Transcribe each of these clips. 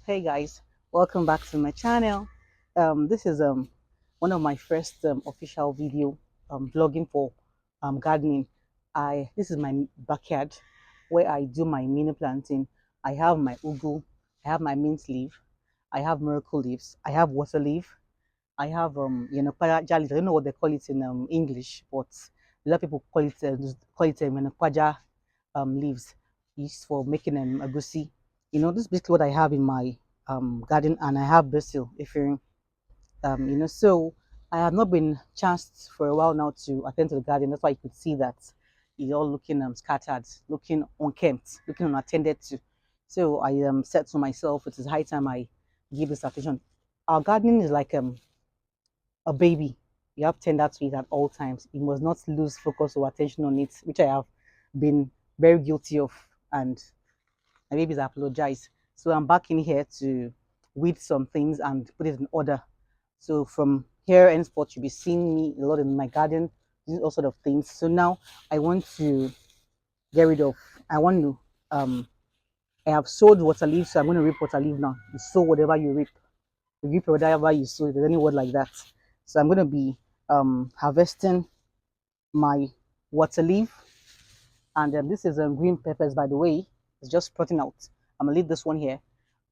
Hey guys, welcome back to my channel. This is one of my first official video vlogging for gardening. I This is my backyard where I do my mini planting. I have my ugu, I have my mint leaf, I have miracle leaves, I have water leaf, I have kwaja leaf. I don't know what they call it in English, but a lot of people kwaja leaves used for making agusi. This is basically what I have in my garden, and I have basil if you're so I have not been chanced for a while now to attend to the garden. That's why you could see that it's all looking scattered, looking unkempt, looking unattended to. So I said to myself, it is high time I give this attention. Our gardening is like a baby. You have tender to it at all times. You must not lose focus or attention on it, which I have been very guilty of, and my babies apologize. So I'm back in here to weed some things and put it in order. So from here henceforth, you'll be seeing me a lot in my garden, doing all sort of things. So now I want to get rid of. I want to. I have sowed water leaf, so I'm going to reap water leaf now. You sow whatever you reap. You reap whatever you sow. If there's any word like that. So I'm going to be harvesting my water leaf, and this is green peppers, by the way. It's just sprouting out. I'm gonna leave this one here.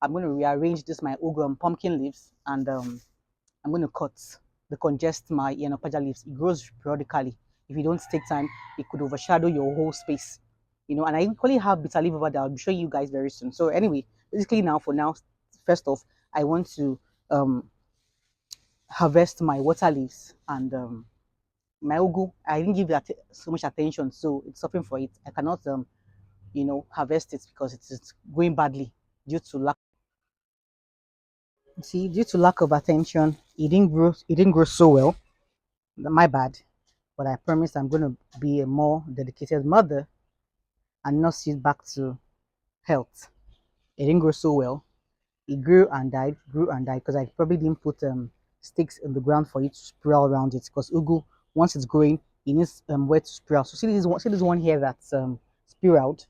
I'm going to rearrange this my ugu pumpkin leaves, and I'm going to cut the congest my paja leaves. It grows periodically. If you don't take time, it could overshadow your whole space. And I equally have bitter leaf over there. I'll be showing you guys very soon. So anyway, basically for now, first off, I want to um, harvest my water leaves and my ugu. I didn't give that so much attention, so it's suffering for it. I cannot harvest it because it is going badly due to lack. See, due to lack of attention, it didn't grow so well. My bad. But I promise I'm going to be a more dedicated mother and nurse it back to health. It didn't grow so well. It grew and died because I probably didn't put sticks in the ground for it to sprawl around it. Because ugu, once it's growing, it needs where to sprawl. So see this one here that's spiraled.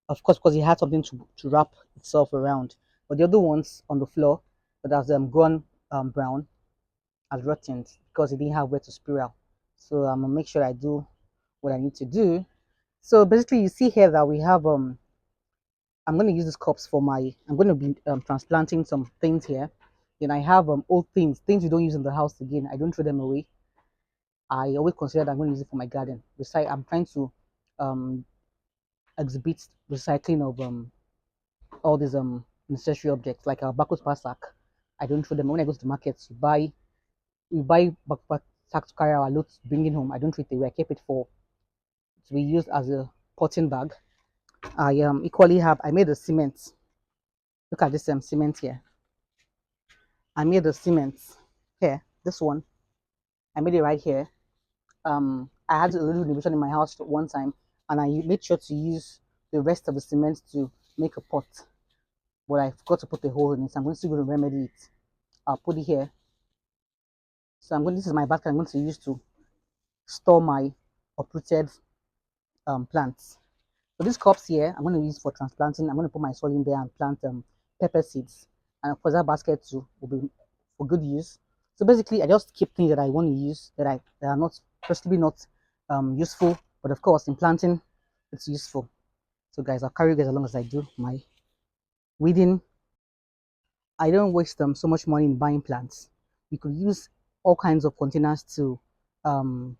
Of course, because it had something to wrap itself around. But the other ones on the floor that has gone brown has rotten because it didn't have where to spiral. So I'm gonna make sure I do what I need to do. So basically, you see here that we have I'm going to use these cups for I'm going to be transplanting some things here. Then I have old things you don't use in the house again. I don't throw them away. I always consider that I'm going to use it for my garden. Besides, I'm trying to um exhibit recycling of all these necessary objects like our backwards sack. I don't throw them. When I go to the market, we buy backpack sack to carry our loads, bring it home. I don't throw it away. I keep it for to be used as a potting bag. I equally have. I made a cement. Look at this cement here. I made the cement here. This one. I made it right here. I had a little renovation in my house one time, and I made sure to use the rest of the cement to make a pot. But I forgot to put a hole in it. So I'm still going to remedy it. I'll put it here. So this is my basket I'm going to use to store my uprooted plants. So these cups here, I'm going to use for transplanting. I'm going to put my soil in there and plant pepper seeds. And of course, that basket too will be for good use. So basically, I just keep things that I want to use that are not possibly not useful, but of course, in planting, it's useful. So guys, I'll carry you guys along as I do my weeding. I don't waste so much money in buying plants. You could use all kinds of containers to um,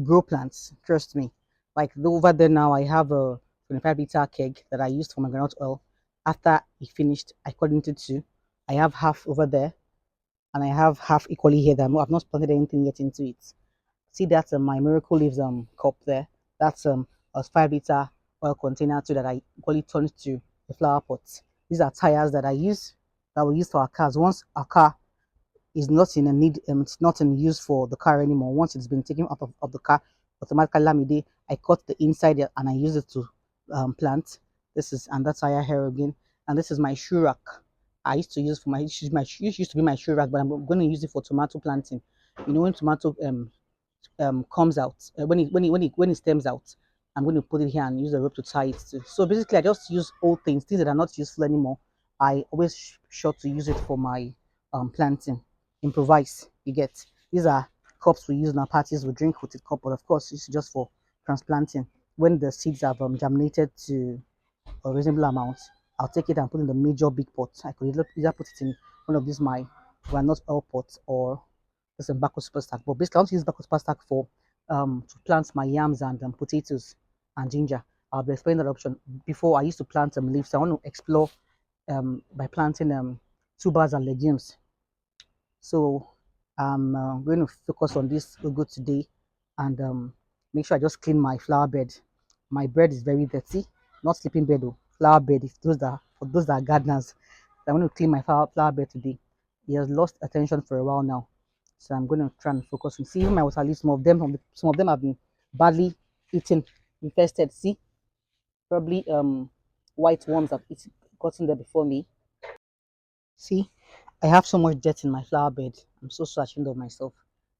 grow plants. Trust me. Like over there now, I have a 25-liter keg that I used for my groundnut oil. After it finished, I cut it into two. I have half over there, and I have half equally here that I've not planted anything yet into it. See that's my miracle leaves cup there. That's a 5-liter oil container too that I equally turned to the flower pots. These are tires that I use that we use for our cars. Once our car is not in a need, it's not in use for the car anymore. Once it's been taken out of the car, automatically lamide, I cut the inside and I use it to plant. And that's tire here again. And this is my shoe rack. I used to use for used to be my shoe rack, but I'm going to use it for tomato planting. When tomato comes out, when it stems out, I'm going to put it here and use a rope to tie it to. So basically, I just use old things that are not useful anymore, I always sure to use it for my planting. Improvise. You get, these are cups we use in our parties. We drink with a cup, but of course it's just for transplanting. When the seeds have germinated to a reasonable amount, I'll take it and put in the major big pot. I could either put it in one of these my granite oil pots or just a Bako super stack. But basically, I want to use Bako super stack for to plant my yams and potatoes and ginger. I'll be explaining that option. Before I used to plant leaves. So I want to explore by planting tubers and legumes. So I'm going to focus on this logo today and make sure I just clean my flower bed. My bed is very dirty, not sleeping bed though, flower bed. If those that for those that are gardeners, I'm going to clean my flower bed today. He has lost attention for a while now, so I'm going to try and focus on. See, even my water leaves, some of them have been badly eaten, infested. See, probably white worms have gotten there before me. See, I have so much dirt in my flower bed. I'm so ashamed of myself.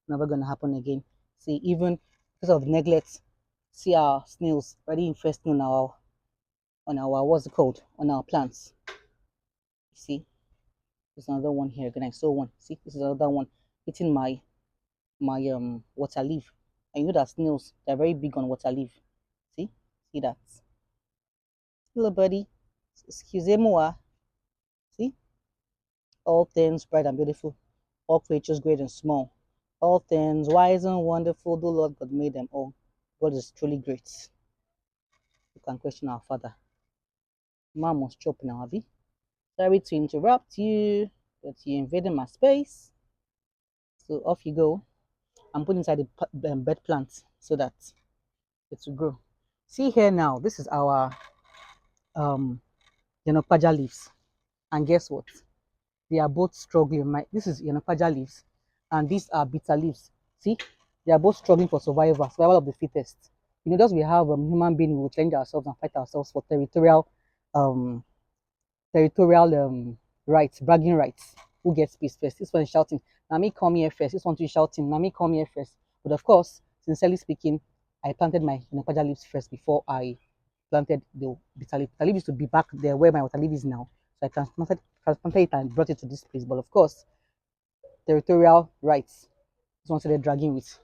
Never gonna happen again. See, even because of neglect, see our snails already infesting on our what's it called? On our plants. You see, there's another one here again. I saw one. See, this is another one eating my water leaf. And you know that snails, they're very big on water leaf. See that. Hello buddy. Excusez-moi. See? All things bright and beautiful, all creatures great and small, all things wise and wonderful, the Lord God made them all. God is truly great. You can question our Father. Mom was chopping our V. Sorry to interrupt you, but you invaded my space. So off you go. I'm putting inside the bed plant so that it will grow. See here now, this is our Yanopaja leaves. And guess what? They are both struggling. This is Yanopaja leaves, and these are bitter leaves. See, they are both struggling for survival of the fittest. You know, just we have human being, we will change ourselves and fight ourselves for um, territorial rights, bragging rights. Who gets peace first? This one is shouting, "Nami come here first." This one is shouting, "Nami come here first." But of course, sincerely speaking, I planted my Yanopaja leaves first before I planted the bitter leaf. Bitter leaf used to be back there where my water leaf is now. So I transplanted it and brought it to this place. But of course, territorial rights is one they're dragging with.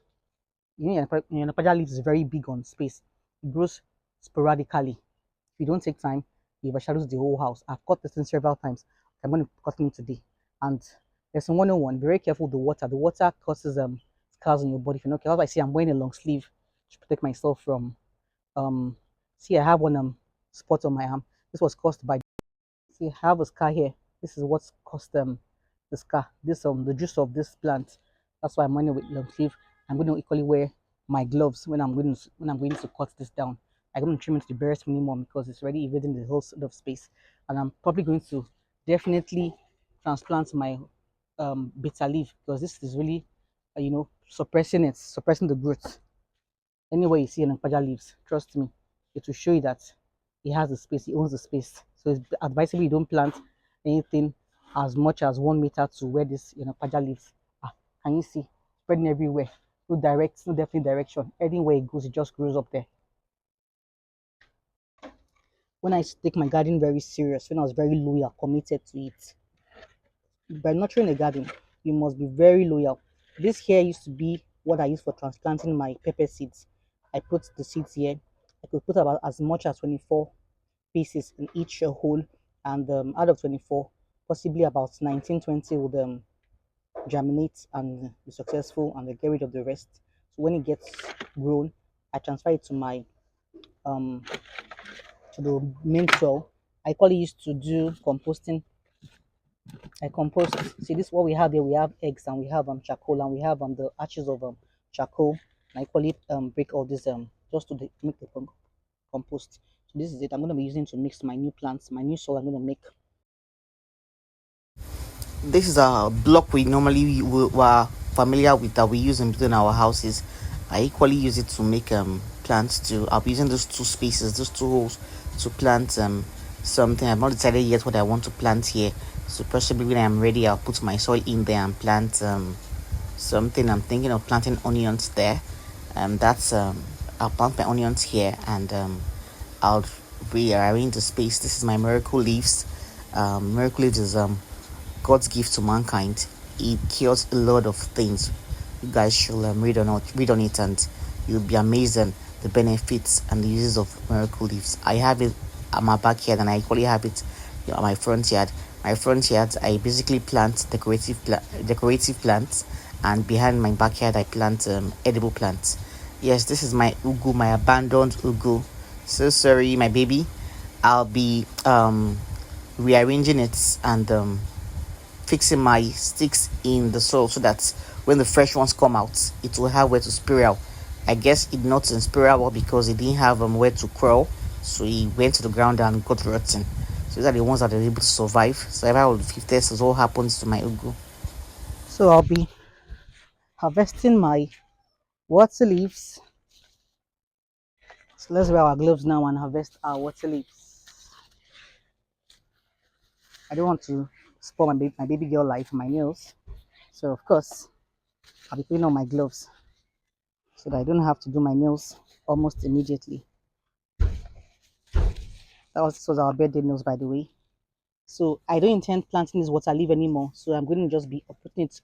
You know, Yanapaja leaf is very big on space. It grows sporadically. If you don't take time, it overshadows the whole house. I've cut this in several times. I'm going to cut it today. And lesson 101, be very careful with the water. The water causes scars on your body. If you're not careful, I see I'm wearing a long sleeve to protect myself from see I have one spot on my arm. This was caused by see I have a scar here. This is what's caused the scar. This the juice of this plant. That's why I'm wearing it with long sleeve. I'm going to equally wear my gloves when I'm going to cut this down. I'm going to trim it to the barest minimum because it's already invading the whole sort of space. And I'm probably going to definitely transplant my bitter leaf because this is really suppressing the growth. Anywhere you see an Akpaja leaves, trust me, it will show you that he has the space, he owns the space. So it's advisable you don't plant anything as much as 1 meter to where this Akpaja leaves. Can you see? Spreading everywhere. No definite direction. Anywhere it goes, it just grows up there. When I take my garden very serious, when I was very loyal, committed to it, by nurturing a garden, you must be very loyal. This here used to be what I used for transplanting my pepper seeds. I put the seeds here. I could put about as much as 24 pieces in each hole, and out of 24, possibly about 19, 20 would germinate and be successful, and they get rid of the rest. So when it gets grown, I transfer it to my to the main soil. I call it used to do composting. I compost. See, this is what we have here. We have eggs and we have charcoal and we have the ashes of charcoal. And I call it break all this just to make the compost. So this is it. I'm going to be using to mix my new plants, my new soil. I'm going to make. This is a block we normally were familiar with that we use in between our houses. I equally use it to make plants too. I'll be using those two spaces, those two holes to plant something. I've not decided yet what I want to plant here. So possibly when I'm ready, I'll put my soil in there and plant something. I'm thinking of planting onions there. That's I'll plant my onions here and I'll rearrange the space. This is my miracle leaves. Miracle leaves is God's gift to mankind. It cures a lot of things. You guys should read on it, and you'll be amazed at the benefits and the uses of miracle leaves. I have it at my backyard, and I equally have it at my front yard. My front yard, I basically plant decorative plants, and behind my backyard, I plant edible plants. Yes, this is my ugu, my abandoned ugu. So sorry, my baby. I'll be rearranging it and fixing my sticks in the soil so that when the fresh ones come out, it will have where to spiral. I guess it not in spiral because it didn't have where to crawl, so he went to the ground and got rotten. So these are the ones that are able to survive. Survival of the fittest is what happens to my ugu. So I'll be harvesting my water leaves. So let's wear our gloves now and harvest our water leaves. I don't want to spoil my baby girl life, my nails. So of course, I'll be putting on my gloves so that I don't have to do my nails almost immediately. This was our birthday nails, by the way. So I don't intend planting this water leaf anymore. So I'm going to just be putting it.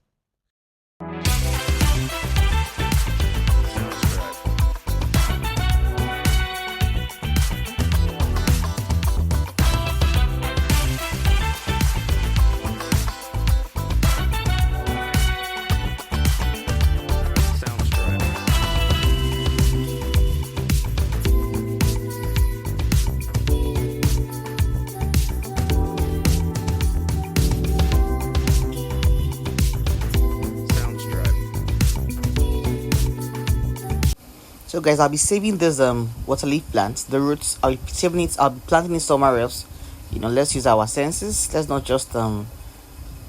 So guys, I'll be saving this water leaf plant. The roots, I'll be saving it. I'll be planting it somewhere else. Let's use our senses. Let's not just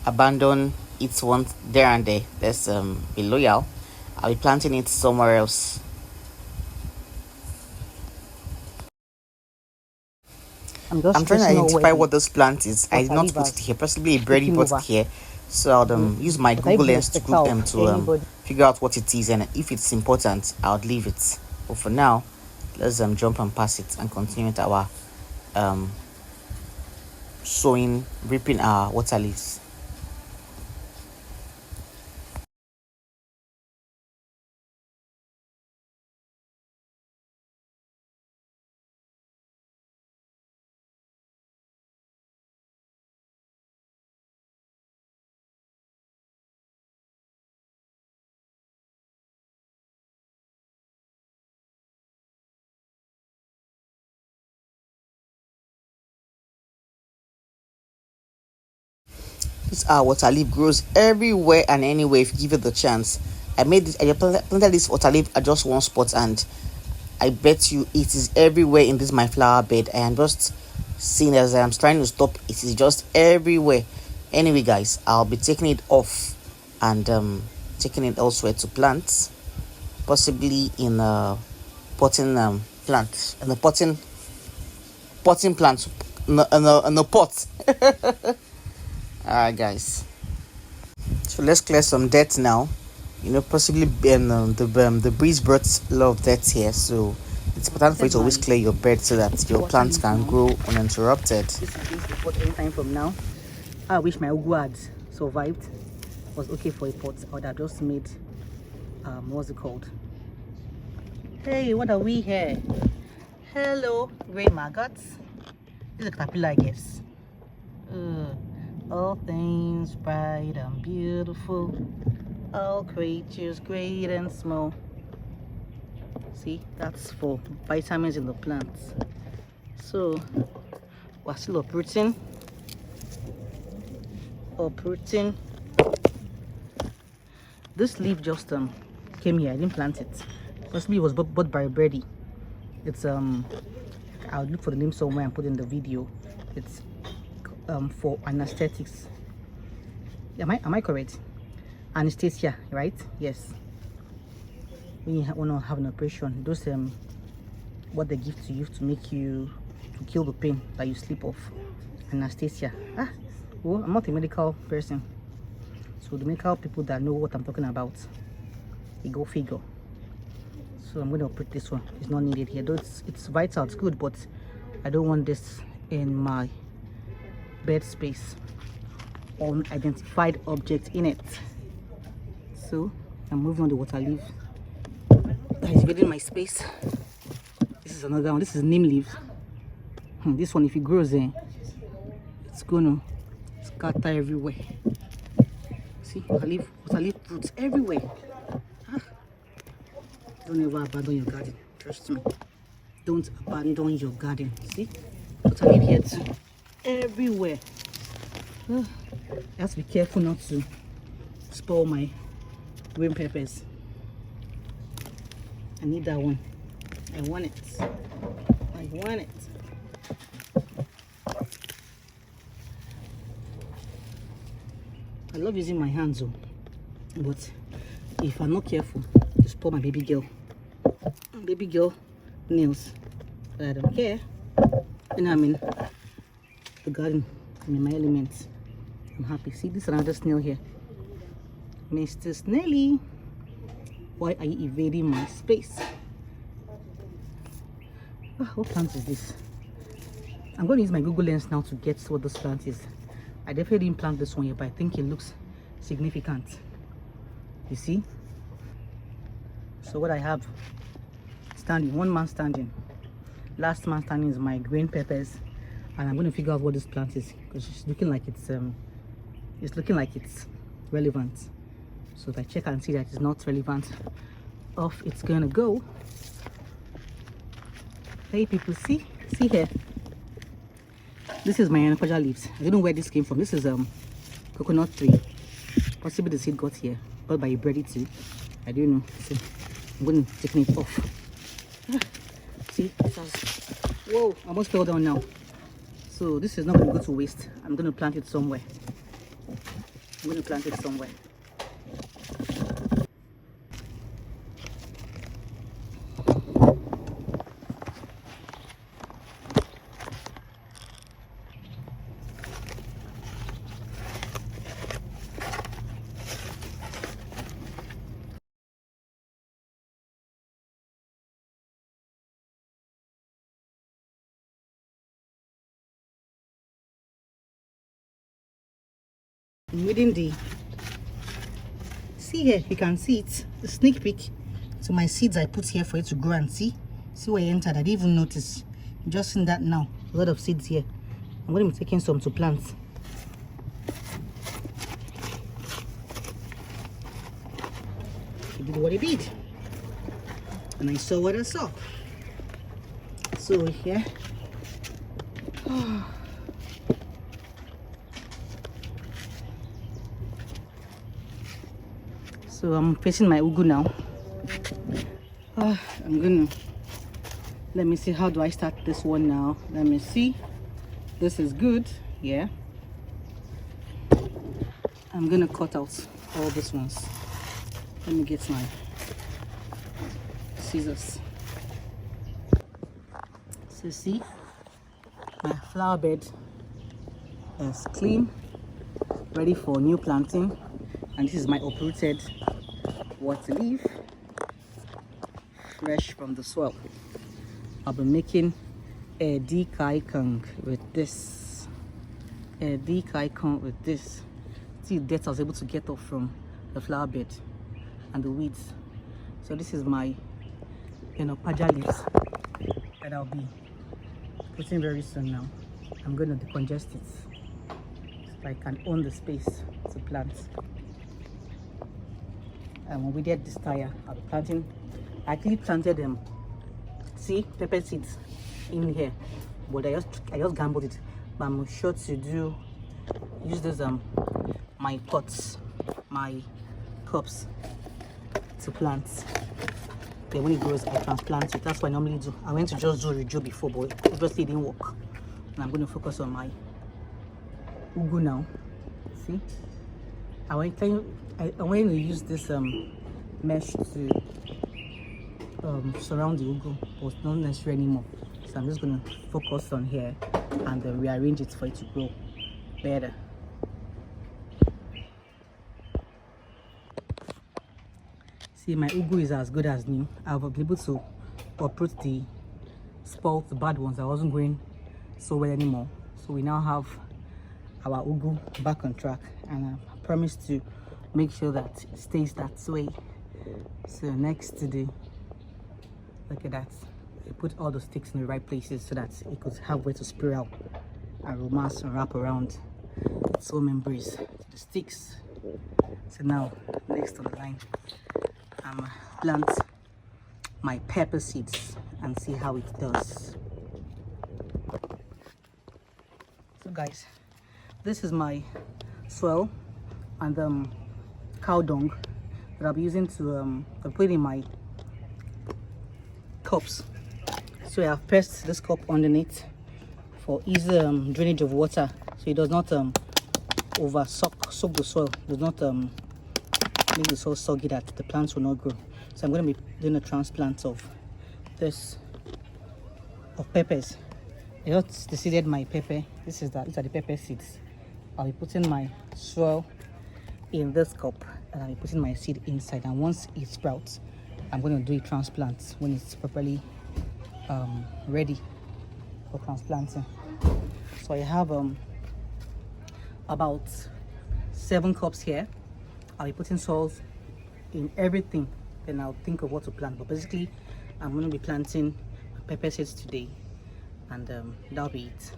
abandon it once there and there. Let's be loyal. I'll be planting it somewhere else. I'm trying to identify what this plant is. I did not put it here. Possibly a birdie put it here. So I'll use my Google Lens to figure out what it is, and if it's important, I'll leave it. But for now, let's jump and pass it and continue with our reaping our water leaves. This water leaf grows everywhere and anywhere if you give it the chance. I planted this water leaf at just one spot, and I bet you it is everywhere in this my flower bed. I am just seeing as I'm trying to stop. It is just everywhere. Anyway, guys, I'll be taking it off and taking it elsewhere to plant, possibly in a potting plant, in a potting plant, in a pot. Alright, guys. So let's clear some dirt now. Possibly the breeze brought a lot of dirt here, so it's important for you to always clear your bed so that your plants can grow uninterrupted. This is the pot any time from now. I wish my ugu had survived. Was okay for a pot. I would have just made what's it called? Hey, what are we here? Hello, great maggots. This is a caterpillar, I guess. All things bright and beautiful, all creatures great and small. See, that's for vitamins in the plants. So we're still uprooting. This leaf just came here. I didn't plant it. Possibly it was bought by a birdie. It's I'll look for the name somewhere and put in the video. It's for anesthetics. Am I correct? Anesthesia, right? Yes. When you want to have an operation, those what they give to you to make you to kill the pain that you sleep off. Anesthesia. Well, I'm not a medical person, so the medical people that know what I'm talking about, they go figure. So I'm going to put this one. It's not needed here. Though it's vital, it's good, but I don't want this in my bed space, unidentified object in it. So I'm moving on the water leaf that is within my space. This is another one. This is neem leaf. This one, if it grows in, it's gonna scatter everywhere. See, water leaf roots everywhere. Don't ever abandon your garden. Trust me. Don't abandon your garden. See, water leaf here too, everywhere. I have to be careful not to spoil my green peppers. I need that one. I want it. I want it. I love using my hands, but if I'm not careful, you spoil my baby girl nails. But I don't care. And I'm in the garden. I'm in my elements. I'm happy. See, this is another snail here. Mr. Snelly, why are you evading my space? What plant is this? I'm going to use my Google Lens now to get what this plant is. I definitely didn't plant this one yet, but I think it looks significant. You see? So what I have standing, one man standing. Last man standing is my green peppers, and I'm going to figure out what this plant is because it's looking like it's relevant. So if I check and see that it's not relevant, off it's gonna go. Hey people, see here. This is my anapaja leaves. I don't know where this came from. This is coconut tree. Possibly the seed got here, but by a birdie too. I don't know. So I'm going to take it off. See, whoa! I almost fell down now. So this is not going to go to waste. I'm going to plant it somewhere. Within the, see here, you can see it, the sneak peek to my seeds I put here for it to grow, and see where I entered. I didn't even notice. Just seen that now. A lot of seeds here. I'm going to be taking some to plant. It did what it did, and I saw what I saw. So here, so I'm facing my ugu now. I'm gonna, let me see, how do I start this one now? Let me see. This is good. Yeah, I'm gonna cut out all these ones. Let me get my scissors. So see, my flower bed is clean, ready for new planting. And this is my uprooted water leaf, fresh from the soil. I'll be making a dekai kang with this. See the dirt I was able to get off from the flower bed and the weeds. So this is my paja leaves that I'll be putting very soon now. I'm going to decongest it so I can own the space to plant. And when we get this tire, I'll be planting. I actually planted them, see, pepper seeds in here, but I just gambled it. But I'm sure to use those my pots, my cups to plant. Then when it grows, I transplant it. That's what I normally do. I went to just do rejo before, but obviously it didn't work. And I'm going to focus on my ugu now. See, I want to use this mesh to surround the ugu, but not necessarily anymore. So I'm just going to focus on here and then rearrange it for it to grow better. See, my ugu is as good as new. I've been able to uproot the spoiled, the bad ones that wasn't growing so well anymore. So we now have our ugu back on track, and I promise to make sure that it stays that way. So next to the, look at that, I put all the sticks in the right places so that it could have way to spray out aromas and wrap around soil membranes to the sticks. So now next on the line, I'm plant my pepper seeds and see how it does. So guys, this is my soil and cow dung that I'll be using to put in my cups. So I have pressed this cup underneath for easy drainage of water, so it does not over soak the soil, does not make the soil soggy that the plants will not grow. So I'm going to be doing a transplant of this, of peppers. I just deseeded my pepper. These are the pepper seeds. I'll be putting my soil in this cup and I'll be putting my seed inside, and once it sprouts, I'm going to do a transplant when it's properly ready for transplanting. So I have about 7 cups here. I'll be putting soil in everything, then I'll think of what to plant. But basically, I'm going to be planting pepper seeds today, and that'll be it.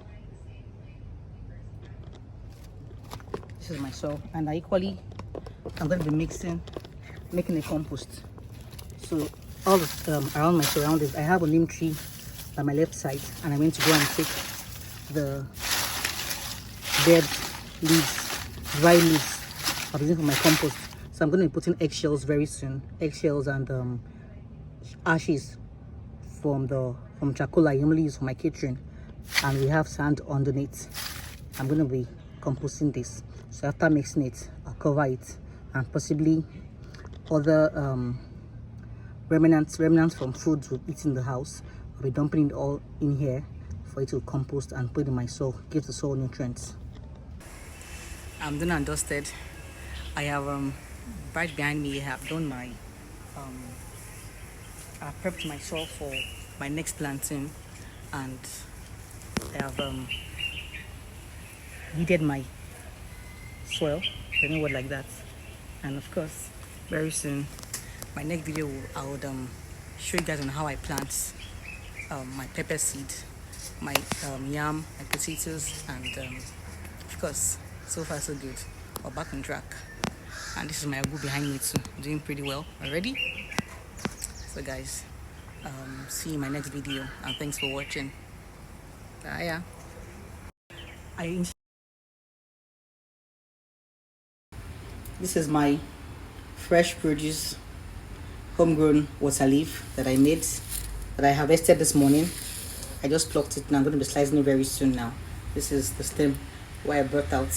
This is my soil, and I'm going to be making a compost. So all around my surroundings, I have a neem tree by my left side, and I'm going to go and take the dead leaves, dry leaves I'll be using for my compost. So I'm going to be putting eggshells very soon, eggshells and ashes from charcoal I normally use for my kitchen, and we have sand underneath. I'm going to be composting this. So after mixing it, I'll cover it, and possibly other remnants from foods we eat in the house. I'll be dumping it all in here for it to compost and put in my soil, give the soil nutrients. I'm done and dusted. I have right behind me, I have done my I prepped my soil for my next planting, and I have weeded my soil, any word like that. And of course, very soon my next video I would show you guys on how I plant my pepper seed, my yam, my potatoes, and of course, so far so good. We're back on track, and this is my ugu behind me too, doing pretty well already. So guys, see you in my next video, and thanks for watching. Bye. This is my fresh produce homegrown water leaf that I made, that I harvested this morning. I just plucked it, and I'm going to be slicing it very soon now. This is the stem where I plucked out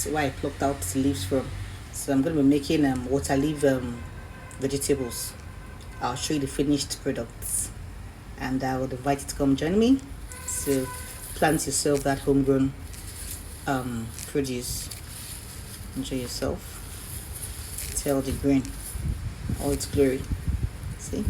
the leaves from. So I'm going to be making water leaf vegetables. I'll show you the finished products, and I would invite you to come join me to plant yourself that homegrown produce. Enjoy yourself. Tell the grain all its glory. See?